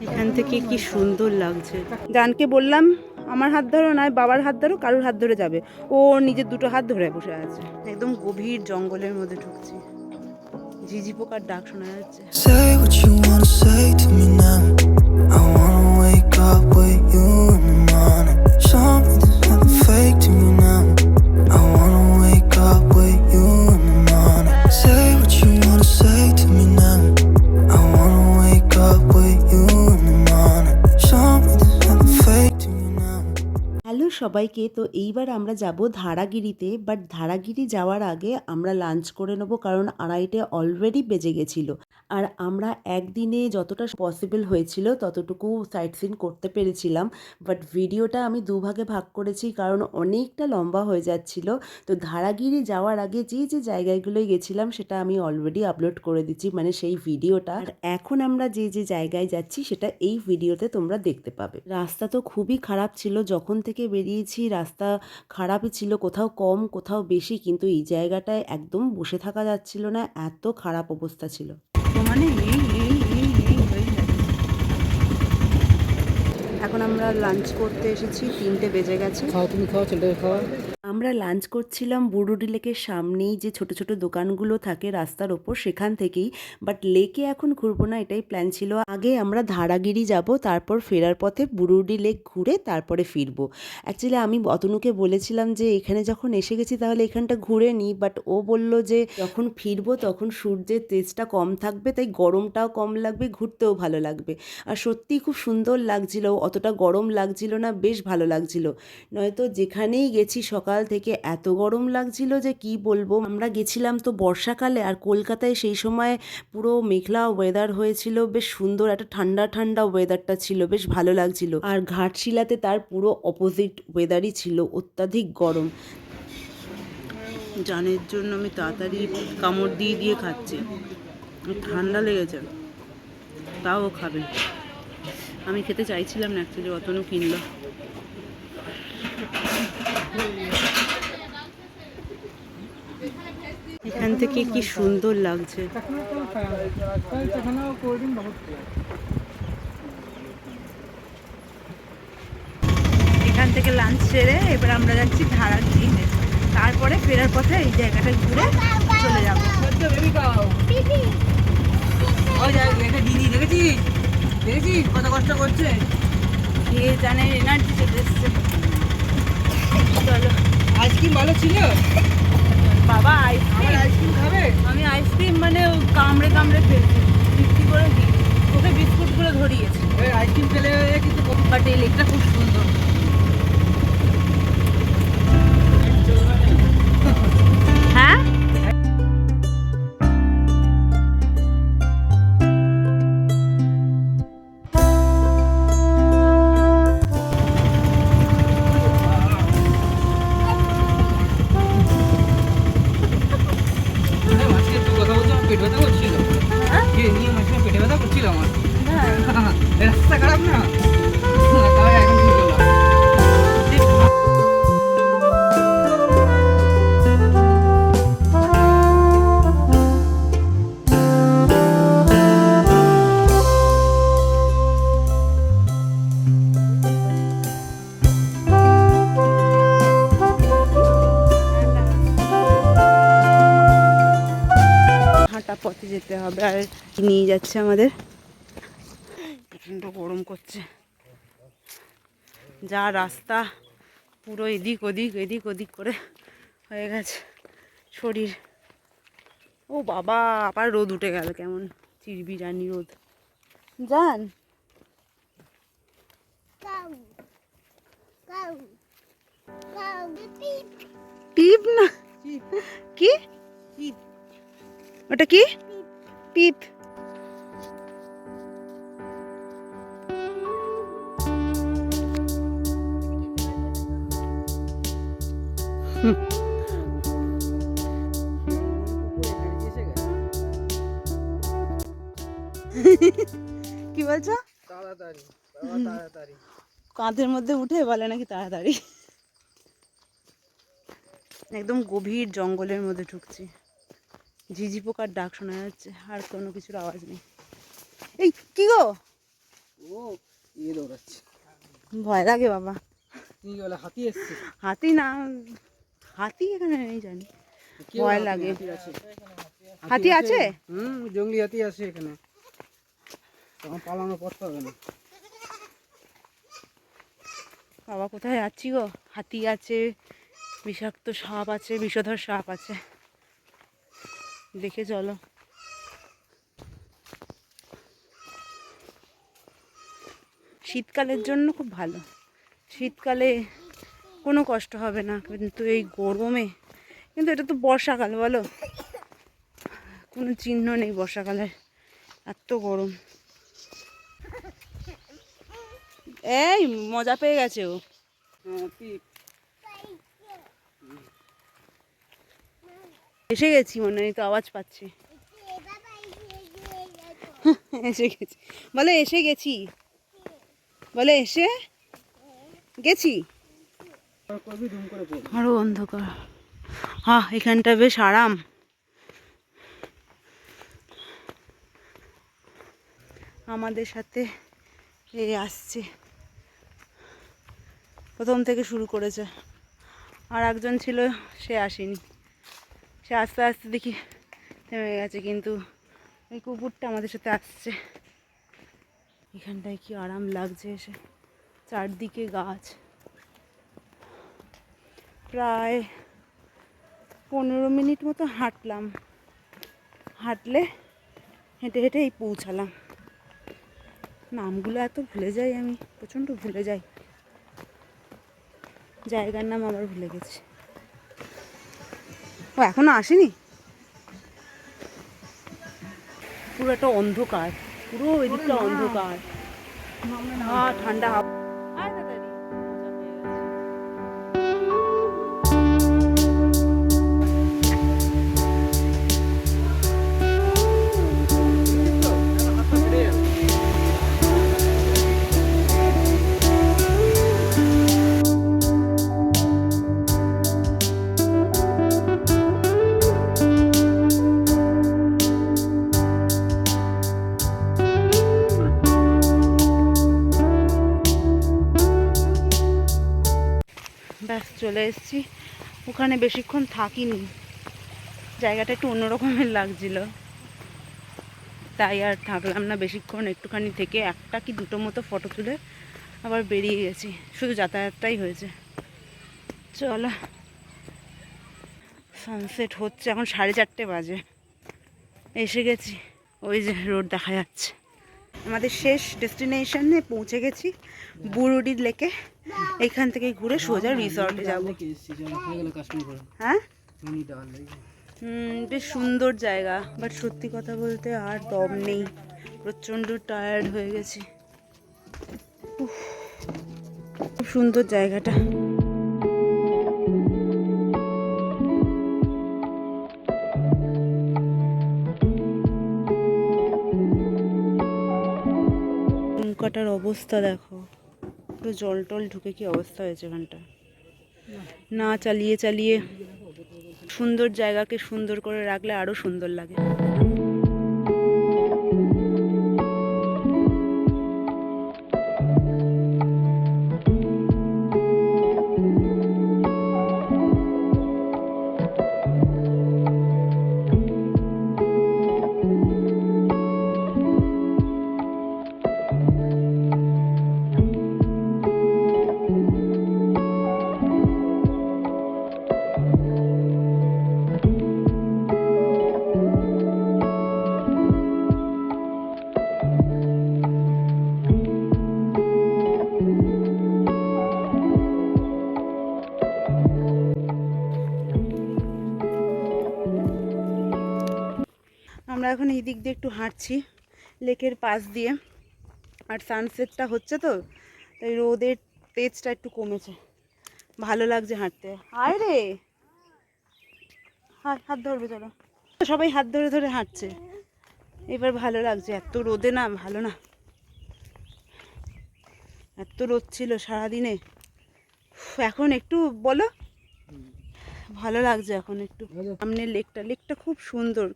এখান থেকে কি সুন্দর লাগছে। জানকে বললাম আমার হাত ধরো নয় বাবার হাত ধরো, কারুর হাত ধরে যাবে। ও নিজের দুটো হাত ধরে বসে আছে। একদম গভীর জঙ্গলের মধ্যে ঢুকছি। ঝিঝি পোকার ডাক শোনা যাচ্ছে। Say what you wanna say to me now. I wanna wake up with you in the morning. Show me there's nothing fake to me now. I wanna wake up with you in the morning. Say what you wanna say to me now. I wanna wake up with you in the morning. Show me there's nothing fake to me now. Hello সবাইকে, তো এইবার আমরা যাব ধারাগিরিতে। But Dharagiri যাওয়ার আগে আমরা lunch করে নেব, কারণ 2:30 অলরেডি বেজে গেছিলো। আর আমরা একদিনে যতটা পসিবল হয়েছিল ততটুকু সাইট সিন করতে পেরেছিলাম। বাট ভিডিওটা আমি দুভাগে ভাগ করেছি, কারণ অনেকটা লম্বা হয়ে যাচ্ছিল। তো ধারাগিরি যাওয়ার আগে যে যে জায়গাগুলোয় গেছিলাম সেটা আমি অলরেডি আপলোড করে দিচ্ছি, মানে সেই ভিডিওটা। আর এখন আমরা যে যে জায়গায় যাচ্ছি সেটা এই ভিডিওতে তোমরা দেখতে পাবে। রাস্তা তো খুবই খারাপ ছিল, যখন থেকে বেরিয়েছি রাস্তা খারাপই ছিল, কোথাও কম কোথাও বেশি, কিন্তু এই জায়গাটায় একদম বসে থাকা যাচ্ছিল না, এত খারাপ অবস্থা ছিল। মানে এখন আমরা লাঞ্চ করতে এসেছি, 3টে বেজে গেছে। খাও, তুমি খাও, ছেলেটাকে খাওয়া। আমরা লাঞ্চ করছিলাম বুরুডি লেকের সামনেই, যে ছোট ছোট দোকানগুলো থাকে রাস্তার ওপর, সেখান থেকেই। বাট লেকে এখন ঘুরবো না, এটাই প্ল্যান ছিল। আগে আমরা ধারাগিরি যাব, তারপর ফেরার পথে বুরুডি লেক ঘুরে তারপরে ফিরবো। অ্যাকচুয়ালি আমি অতনুকে বলেছিলাম যে এখানে যখন এসে গেছি তাহলে এখানটা ঘুরে নিই, বাট ও বলল যে যখন ফিরবো তখন সূর্যের তেজটা কম থাকবে, তাই গরমটাও কম লাগবে, ঘুরতেও ভালো লাগবে। আর সত্যিই খুব সুন্দর লাগছিল, অতটা গরম লাগছিল না, বেশ ভালো লাগছিল। নয়তো যেখানেই গেছি সকাল থেকে এত গরম লাগছিল যে কি বলবো। আমরা গেছিলাম তো বর্ষাকালে, আর কলকাতায় সেই সময় পুরো মেঘলা ওয়েদার হয়েছিল, বেশ সুন্দর একটা ঠান্ডা ঠান্ডা ওয়েদারটা ছিল, বেশ ভালো লাগছিল। আর ঘাটশিলাতে তার পুরো অপোজিট ওয়েদারই ছিল, অত্যাধিক গরম। জানের জন্য আমি তাড়াতাড়ি কামড় দিয়ে দিয়ে খাচ্ছি, ঠান্ডা লেগেছে, তাও খাবে। আমি খেতে চাইছিলাম না অ্যাকচুয়ালি, অতনু কিনলো। এখান থেকে কি সুন্দর লাগছে। এখান থেকে লাঞ্চ সেরে এবার আমরা যাচ্ছি ধারাগিরিতে, তারপরে ফেরার পথে এই জায়গাটা ঘুরে চলে যাবো। দিদি দেখেছিস কত কষ্ট করছে, খেয়ে জানে এনার্জি চলে এসছে। চলো। আইসক্রিম ভালো ছিল বাবা আইসক্রিম খাবে? আমি আইসক্রিম মানে কামড়ে কামড়ে ফেলছি, বিক্রি করে দিই, ওকে বিস্কুটগুলো ধরিয়েছি। আইসক্রিম পেলে কিন্তু বাট এই লেকটা খুব সুন্দর। হ্যাঁ, পেট ব্যথা করছিল, নিয়ে মাঝখানে পেটে ব্যথা করছিল আমার। রাস্তা খারাপ না, তাই এখন ঠিক হলো। হাঁটা পথে যেতে হবে। আর নিয়ে যাচ্ছে আমাদের, প্রচণ্ড গরম করছে, যা রাস্তা পুরো এদিক ওদিক এদিক ওদিক করে হয়ে গেছে শরীর। ও বাবা, আবার রোদ উঠে গেল, কেমন চিরবিরানি রোদ। জান পিপ না, কি ওটা, কি পিপ? কি বলছো? তাড়াতাড়ি তাড়াতাড়ি কাঁধের মধ্যে উঠে বলে নাকি তাড়াতাড়ি। একদম গভীর জঙ্গলের মধ্যে ঢুকছি, ঝিঝি পোকার ডাক শোনা যাচ্ছে, আর কোনো কিছুর আওয়াজ নেই। এই কি গো, ও ইয়ে দৌড়াচ্ছে। ভয় লাগে বাবা। কি বলে হাতি এসছে? হাতি না, হাতি এখানে নেই জানি, কি ভয় বলে লাগে। হাতি আছে? হাতি আছে? জঙ্গলি হাতি আছে এখানে, তখন পালানোর পথ পাবে না। বাবা কোথায় যাচ্ছি গো? হাতি আছে, বিষাক্ত সাপ আছে, বিষধর সাপ আছে, দেখে চলো। শীতকালের জন্য খুব ভালো, শীতকালে কোনো কষ্ট হবে না, কিন্তু এই গরমে, কিন্তু এটা তো বর্ষাকাল বলো, কোনো চিহ্ন নেই বর্ষাকালের, এত গরম। এই মজা পেয়ে গেছে ও। এসে গেছি মনে হয়, তো আওয়াজ পাচ্ছি। এসে গেছি বলে, এসে গেছি বলে, এসে গেছি। আরো অন্ধকার। হ্যাঁ, এখানটা বেশ আরাম। আমাদের সাথে এই আসছে, প্রথম থেকে শুরু করেছে। আর একজন ছিল, সে আসেনি, সে আস্তে আস্তে দেখি থেমে গেছে, কিন্তু এই কুকুরটা আমাদের সাথে আসছে। এখানটায় কি আরাম লাগছে এসে, চারদিকে গাছ। প্রায় 15 মিনিট মতো হাঁটলাম, হাঁটলে হেঁটে হেঁটে এই পৌঁছালাম। নামগুলো এত ভুলে যাই আমি, প্রচণ্ড ভুলে যাই, জায়গার নাম আবার ভুলে গেছি। ও এখনো আসেনি? পুরো একটা অন্ধকার, পুরো এদিকটা অন্ধকার। হ্যাঁ, ঠান্ডা হাওয়া। আয় তাড়াতাড়ি। ব্যাস চলে এসেছি। ওখানে বেশিক্ষণ থাকিনি, জায়গাটা একটু অন্যরকমের লাগছিল, তাই আর থাকলাম না বেশিক্ষণ। একটুখানি থেকে একটা কি দুটো মতো ফটো তুলে আবার বেরিয়ে গেছি, শুধু যাতায়াতটাই হয়েছে। চলো, সানসেট হচ্ছে, এখন 4:30 বাজে। এসে গেছি, ওই যে রোড দেখা যাচ্ছে। আমাদের শেষ ডেস্টিনেশনে পৌঁছে গেছি, বুরুডি লেকে। এইখান থেকে ঘুরে সোজা রিসর্টে যাবো। হ্যাঁ, বেশ সুন্দর জায়গা, বাট সত্যি কথা বলতে আর দম নেই, প্রচণ্ড টায়ার্ড হয়ে গেছি। খুব সুন্দর জায়গাটা। নৌকাটার অবস্থা দেখো, পুরো জল টল ঢুকে কি অবস্থা হয়েছে এখানটা। না চালিয়ে চালিয়ে সুন্দর জায়গাকে সুন্দর করে রাখলে আরো সুন্দর লাগে। আমরা এখন এই দিক দিয়ে একটু হাঁটছি, লেকের পাশ দিয়ে, আর সানসেটটা হচ্ছে তো, তাই রোদের তেজটা একটু কমেছে, ভালো লাগছে হাঁটতে। আয় রে, হাত হাত ধরবে, চলো। সবাই হাত ধরে ধরে হাঁটছে, এবার ভালো লাগছে। এত রোদে না ভালো না, এত রোদ ছিল সারাদিনে, এখন একটু বলো ভালো লাগছে এখন একটু। সামনে লেকটা, লেকটা খুব সুন্দর।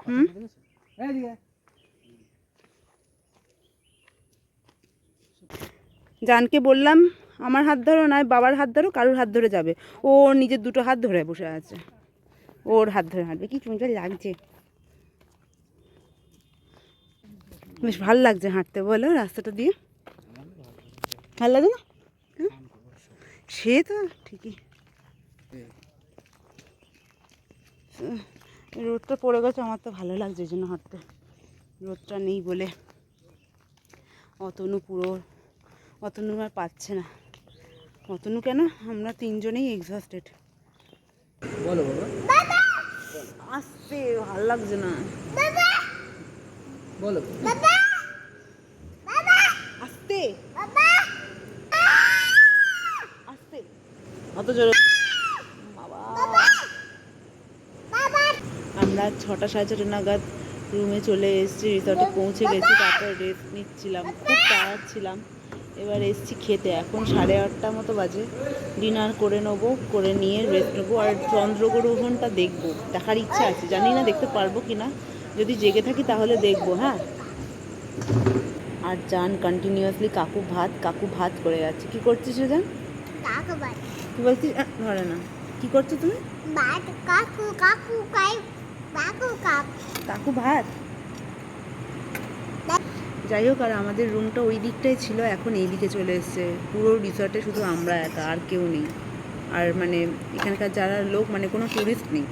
হুম, এইদিকে জানকে বললাম আমার হাত ধরো নয় বাবার হাত ধরো, কারোর হাত ধরে যাবে। ও নিজের দুটো হাত ধরে বসে আছে, ওর হাত ধরে হাঁটবে। কি সুন্দর লাগছে, বেশ ভালো লাগছে হাঁটতে বলো রাস্তাটা দিয়ে, ভালো লাগে না? হ্যাঁ? সে তো ঠিকই। রোদটা পড়ে গেছে, আমার তো ভালো লাগছে এই জন্য হাঁটতে, রোদটা নেই বলে। অতনু আর পাচ্ছে না। অতনু কেন, আমরা তিনজনেই এক্সহস্টেড। বলো বাবা, আসতে ভালো লাগছে না, বলো আসতে আসতে, অত জোরে বাবা। আমরা 6:30 নাগাদ রুমে চলে এসেছি, রিসর্টে পৌঁছে গেছি। তারপর রেস্ট নিচ্ছিলাম, খুব টায়ার্ড ছিলাম। এবার এসেছি খেতে, এখন 8:30 মতো বাজে। ডিনার করে নেবো, করে নিয়ে রেস্ট নেবো। আর চন্দ্রগ্রহণটা দেখবো, দেখার ইচ্ছা আছে, জানি না দেখতে পারবো কি না। যদি জেগে থাকি তাহলে দেখবো। হ্যাঁ, আর জান কন্টিনিউয়াসলি কাকু ভাত করে যাচ্ছে। কি করছিস জান? কি বলছিস? ধরে না, কি করছো তুমি? কাকু ভাত। যাই হোক, আর আমাদের রুমটা ওই দিকটাই ছিল, এখন এই দিকে চলে এসেছে। পুরো রিসর্টে শুধু আমরা একা, আর কেউ নেই। আর মানে এখানকার যারা লোক, মানে কোনো ট্যুরিস্ট নেই।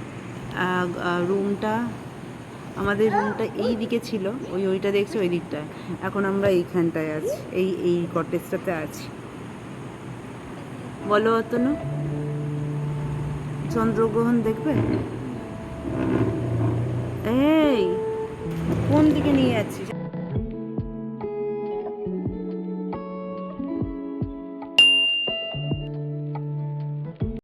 আমাদের রুমটা এই দিকে ছিল, ওইটা দেখছি ওই দিকটায়। এখন আমরা এইখানটায় আছি, এই কটেজটাতে আছি। বলো অতনু, চন্দ্রগ্রহণ দেখবে? এই কোন দিকে নিয়ে যাচ্ছিস?